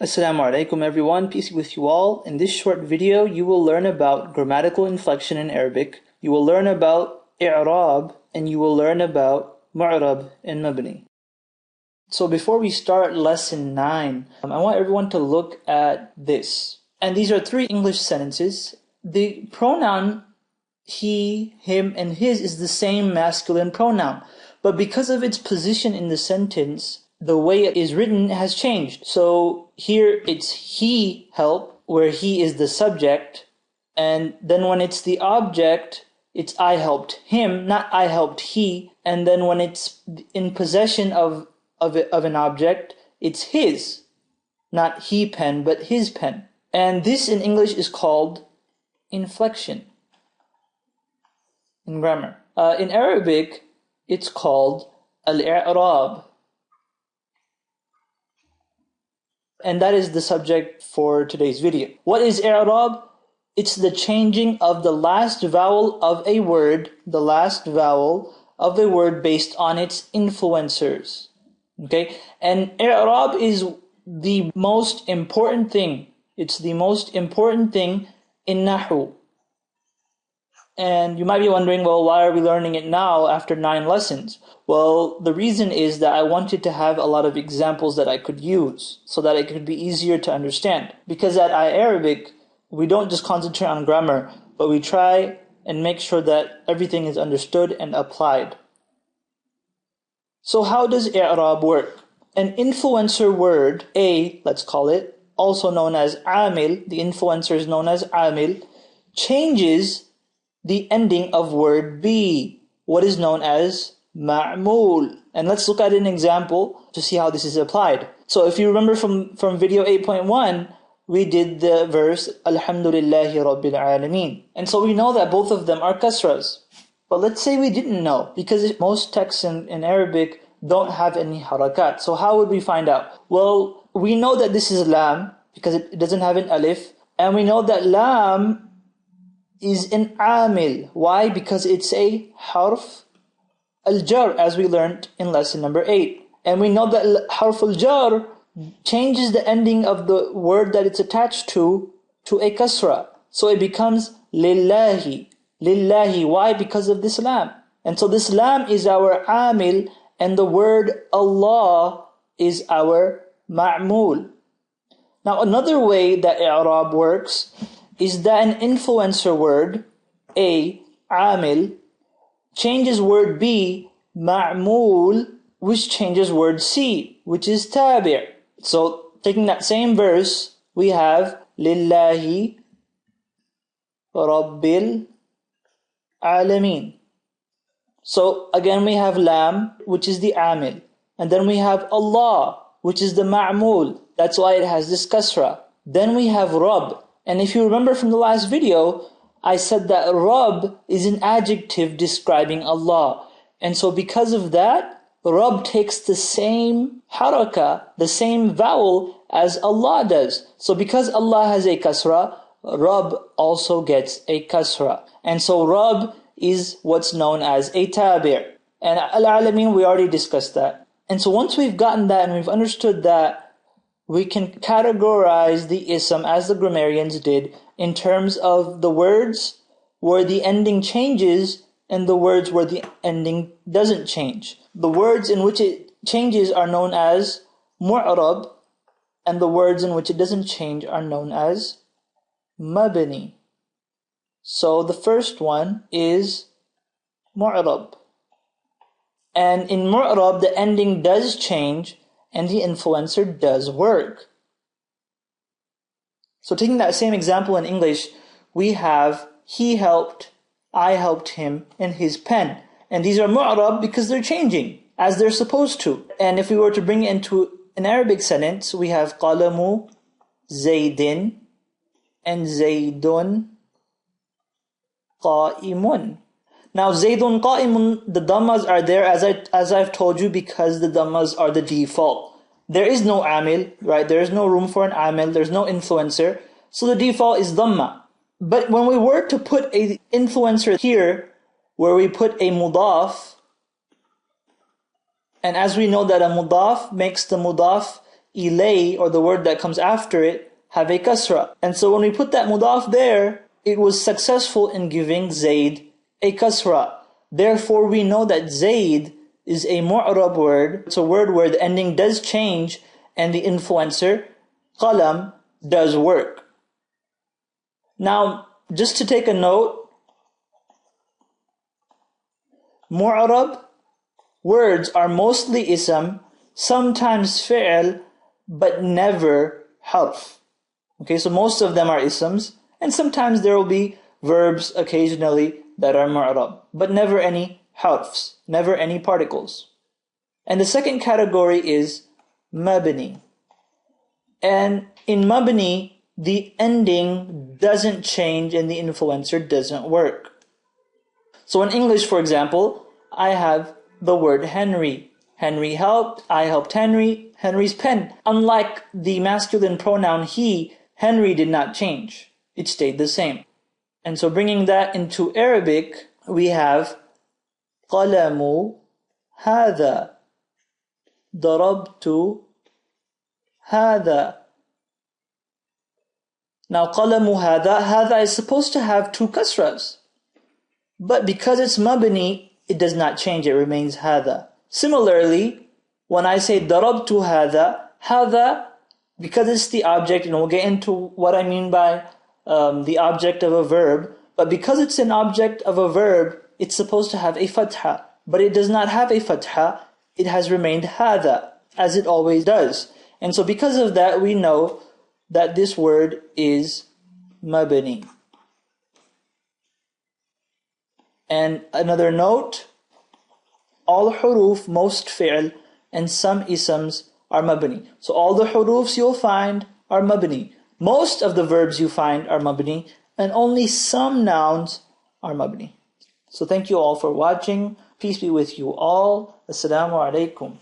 Assalamu alaikum everyone, peace be with you all. In this short video, you will learn about grammatical inflection in Arabic, you will learn about Irab, and you will learn about Mu'rab in Mabni. So before we start lesson 9, I want everyone to look at this. And these are 3 English sentences. The pronoun he, him, and his is the same masculine pronoun. But because of its position in the sentence, the way it is written has changed. So here it's he helped, where he is the subject. And then when it's the object, it's I helped him, not I helped he. And then when it's in possession of an object, it's his, not he pen, but his pen. And this in English is called inflection in grammar. In Arabic, it's called al-i'rab. And that is the subject for today's video. What is i'rab? It's the changing of the last vowel of a word, based on its influencers. Okay? And i'rab is the most important thing. It's the most important thing in Nahu. And you might be wondering, well, why are we learning it now after 9 lessons? Well, the reason is that I wanted to have a lot of examples that I could use so that it could be easier to understand. Because at iArabic, we don't just concentrate on grammar, but we try and make sure that everything is understood and applied. So how does i'rab work? An influencer word, A, let's call it, also known as amil, the influencer is known as amil, changes the ending of word B, what is known as ma'mul. And let's look at an example to see how this is applied. So if you remember from video 8.1, we did the verse Alhamdulillahi Rabbil Alameen. And so we know that both of them are kasras. But let's say we didn't know, because most texts in Arabic don't have any harakat. So how would we find out? Well, we know that this is lam, because it doesn't have an alif. And we know that lam is an amil. Why? Because it's a harf al-jar, as we learned in lesson number 8. And we know that harf al-jar changes the ending of the word that it's attached to a kasra. So it becomes lillahi. Lillahi. Why? Because of this lam. And so this lam is our amil, and the word Allah is our ma'mul. Now another way that i'rab works is that an influencer word, A, amil, changes word B, ma'mul, which changes word C, which is tabi'. So taking that same verse, we have lillahi rabbil alameen. So again we have lam, which is the amil. And then we have Allah, which is the ma'mul. That's why it has this kasra. Then we have Rabb. And if you remember from the last video, I said that Rabb is an adjective describing Allah. And so because of that, Rabb takes the same haraka, the same vowel as Allah does. So because Allah has a kasra, Rabb also gets a kasra. And so Rabb is what's known as a tabi'. And al-alameen, we already discussed that. And so once we've gotten that and we've understood that, we can categorize the ism as the grammarians did in terms of the words where the ending changes and the words where the ending doesn't change. The words in which it changes are known as mu'rab, and the words in which it doesn't change are known as mabni. So the first one is mu'rab. And in mu'rab, the ending does change and the influencer does work. So taking that same example in English, we have he helped, I helped him, and his pen. And these are mu'rab because they're changing, as they're supposed to. And if we were to bring it into an Arabic sentence, we have qalamu zaydin and zaydun qa'imun. Now zaydun qa'imun, the dhammas are there as I've told you, because the dhammas are the default. There is no amil, right? There is no room for an amil, there's no influencer. So the default is dhamma. But when we were to put a influencer here, where we put a mudaf, and as we know that a mudaf makes the mudaf ilay, or the word that comes after it, have a kasra. And so when we put that mudaf there, it was successful in giving Zayd a kasra. Therefore, we know that Zayd is a mu'rab word. It's a word where the ending does change and the influencer, qalam, does work. Now, just to take a note, mu'rab words are mostly ism, sometimes fi'l, but never harf. Okay, so most of them are isms, and sometimes there will be verbs occasionally that are mu'rab, but never any harfs, never any particles. And the second category is mabni. And in mabni, the ending doesn't change and the influencer doesn't work. So in English, for example, I have the word Henry. Henry helped, I helped Henry, Henry's pen. Unlike the masculine pronoun he, Henry did not change. It stayed the same. And so bringing that into Arabic, we have قلم هذا ضربت هذا. Now قلم هذا is supposed to have two kasras. But because it's mabni, it does not change, it remains هذا. Similarly, when I say ضربت هذا, because it's the object, and we'll get into what I mean by the object of a verb, but because it's an object of a verb, it's supposed to have a fatha, but it does not have a fatha, it has remained هذا, as it always does. And so because of that, we know that this word is mabni. And another note, all huruf, most fi'l, and some isms are mabni. So all the hurufs you'll find are mabni. Most of the verbs you find are mabni, and only some nouns are mabni. So thank you all for watching. Peace be with you all. Assalamu alaikum.